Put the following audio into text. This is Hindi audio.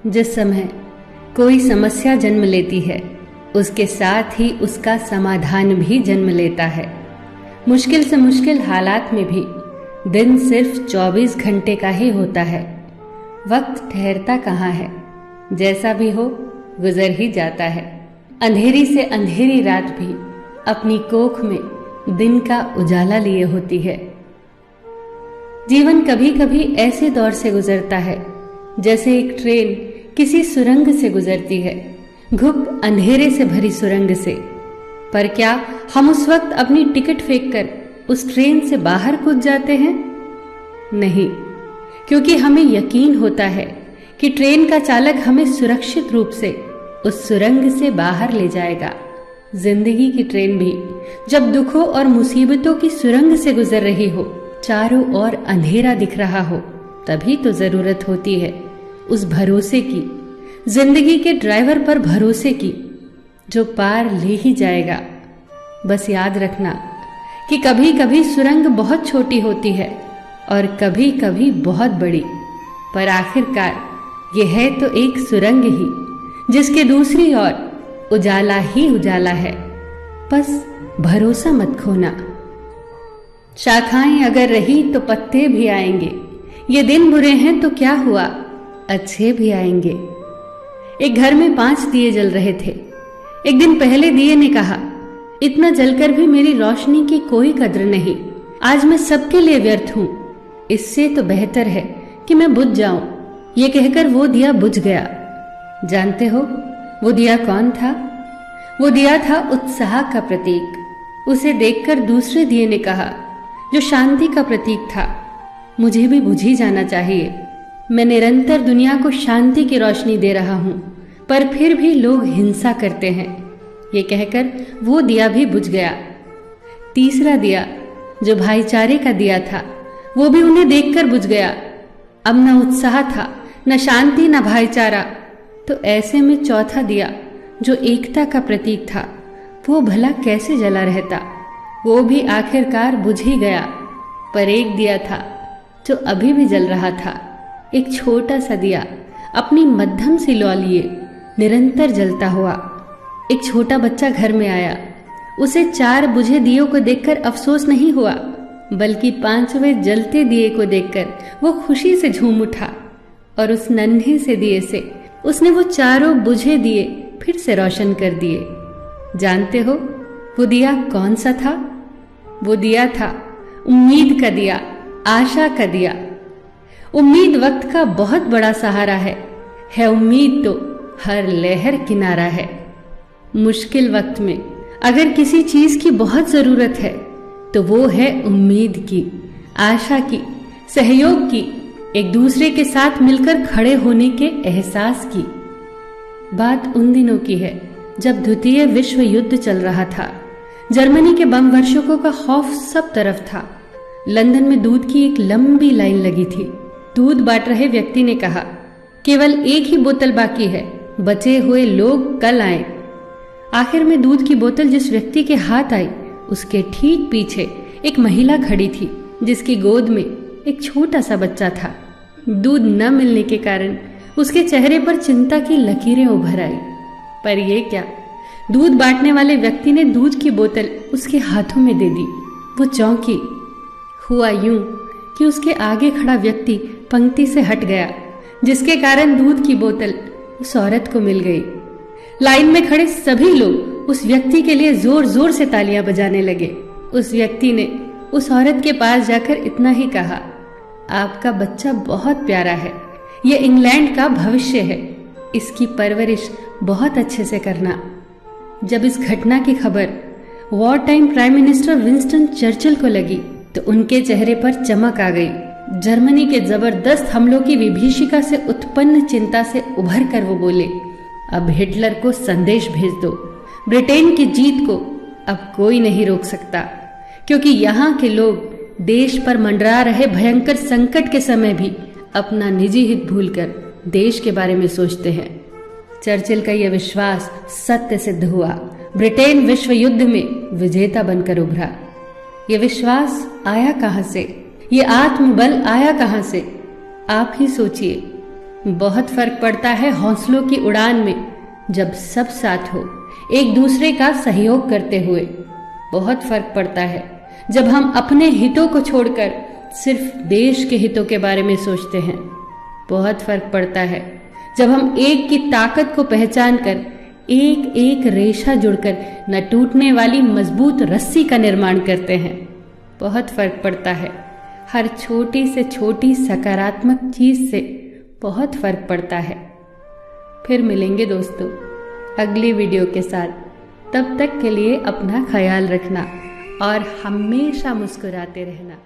जिस समय कोई समस्या जन्म लेती है, उसके साथ ही उसका समाधान भी जन्म लेता है। मुश्किल से मुश्किल हालात में भी दिन सिर्फ 24 घंटे का ही होता है। वक्त ठहरता कहाँ है, जैसा भी हो गुजर ही जाता है। अंधेरी से अंधेरी रात भी अपनी कोख में दिन का उजाला लिए होती है। जीवन कभी कभी ऐसे दौर से गुजरता है जैसे एक ट्रेन किसी सुरंग से गुजरती है, घुप अंधेरे से भरी सुरंग से। पर क्या हम उस वक्त अपनी टिकट फेंककर उस ट्रेन से बाहर कूद जाते हैं? नहीं, क्योंकि हमें यकीन होता है कि ट्रेन का चालक हमें सुरक्षित रूप से उस सुरंग से बाहर ले जाएगा। जिंदगी की ट्रेन भी जब दुखों और मुसीबतों की सुरंग से गुजर रही हो, चारों ओर अंधेरा दिख रहा हो, तभी तो जरूरत होती है उस भरोसे की, जिंदगी के ड्राइवर पर भरोसे की, जो पार ले ही जाएगा। बस याद रखना कि कभी कभी सुरंग बहुत छोटी होती है और कभी कभी बहुत बड़ी, पर आखिरकार यह है तो एक सुरंग ही जिसके दूसरी ओर उजाला ही उजाला है। बस भरोसा मत खोना। शाखाएं अगर रही तो पत्ते भी आएंगे, ये दिन बुरे हैं तो क्या हुआ, अच्छे भी आएंगे। एक घर में 5 दिए जल रहे थे। एक दिन पहले दिए ने कहा, इतना जलकर भी मेरी रोशनी की कोई कद्र नहीं, आज मैं सबके लिए व्यर्थ हूं, इससे तो बेहतर है कि मैं बुझ जाऊं। ये कहकर वो दिया बुझ गया। जानते हो वो दिया कौन था? वो दिया था उत्साह का प्रतीक। उसे देखकर दूसरे दिए ने कहा, जो शांति का प्रतीक था, मुझे भी बुझ ही जाना चाहिए। मैं निरंतर दुनिया को शांति की रोशनी दे रहा हूं, पर फिर भी लोग हिंसा करते हैं। ये कहकर वो दिया भी बुझ गया। तीसरा दिया, जो भाईचारे का दिया था, वो भी उन्हें देखकर बुझ गया। अब न उत्साह था, न शांति, न भाईचारा। तो ऐसे में चौथा दिया, जो एकता का प्रतीक था, वो भला कैसे जला रहता? वो भी आखिरकार बुझ ही गया। पर एक दिया था जो अभी भी जल रहा था, एक छोटा सा दिया, अपनी मध्यम सी लौ लिए निरंतर जलता हुआ। एक छोटा बच्चा घर में आया। उसे 4 बुझे दियों को देखकर अफसोस नहीं हुआ, बल्कि 5वें जलते दिए को देखकर वो खुशी से झूम उठा और उस नन्हे से दिए से उसने वो 4 बुझे दिए फिर से रोशन कर दिए। जानते हो वो दिया कौन सा था? वो दिया था उम्मीद का दिया, आशा का दिया। उम्मीद वक्त का बहुत बड़ा सहारा है उम्मीद तो हर लहर किनारा है। मुश्किल वक्त में अगर किसी चीज की बहुत जरूरत है तो वो है उम्मीद की, आशा की, सहयोग की, एक दूसरे के साथ मिलकर खड़े होने के एहसास की। बात उन दिनों की है जब द्वितीय विश्व युद्ध चल रहा था। जर्मनी के बम वर्षकों का खौफ सब तरफ था। लंदन में दूध की एक लंबी लाइन लगी थी। दूध बांट रहे व्यक्ति ने कहा, केवल एक ही बोतल बाकी है, बचे हुए लोग कल आए। आखिर में दूध की बोतल जिस व्यक्ति के हाथ आई, उसके ठीक पीछे एक महिला खड़ी थी, जिसकी गोद में एक छोटा सा बच्चा था। दूध न मिलने के कारण उसके चेहरे पर चिंता की लकीरें उभर आई। पर यह क्या, दूध बांटने वाले व्यक्ति ने दूध की बोतल उसके हाथों में दे दी। वो चौंकी। हुआ यूं कि उसके आगे खड़ा व्यक्ति पंक्ति से हट गया, जिसके कारण दूध की बोतल उस औरत को मिल गई। लाइन में खड़े सभी लोग उस व्यक्ति के लिए जोर जोर से तालियां बजाने लगे। उस व्यक्ति ने उस औरत के पास जाकर इतना ही कहा, आपका बच्चा बहुत प्यारा है, यह इंग्लैंड का भविष्य है, इसकी परवरिश बहुत अच्छे से करना। जब इस घटना की खबर war time prime minister Winston Churchill को लगी तो उनके चेहरे पर चमक आ गई। जर्मनी के जबरदस्त हमलों की विभीषिका से उत्पन्न चिंता से उभर कर वो बोले, अब हिटलर को संदेश भेज दो। ब्रिटेन की जीत को अब कोई नहीं रोक सकता, क्योंकि यहाँ के लोग देश पर मंडरा रहे भयंकर संकट के समय भी अपना निजी हित भूलकर देश के बारे में सोचते हैं। चर्चिल का यह विश्वास सत्य सिद्ध हुआ। ब्रिटेन विश्व युद्ध में विजेता बनकर उभरा। यह विश्वास आया कहां से? ये आत्मबल आया कहां से? आप ही सोचिए। बहुत फर्क पड़ता है हौसलों की उड़ान में, जब सब साथ हो एक दूसरे का सहयोग करते हुए। बहुत फर्क पड़ता है जब हम अपने हितों को छोड़कर सिर्फ देश के हितों के बारे में सोचते हैं। बहुत फर्क पड़ता है जब हम एक की ताकत को पहचान कर एक एक रेशा जुड़कर न टूटने वाली मजबूत रस्सी का निर्माण करते हैं। बहुत फर्क पड़ता है हर छोटी से छोटी सकारात्मक चीज से, बहुत फर्क पड़ता है। फिर मिलेंगे दोस्तों अगली वीडियो के साथ। तब तक के लिए अपना ख्याल रखना और हमेशा मुस्कुराते रहना।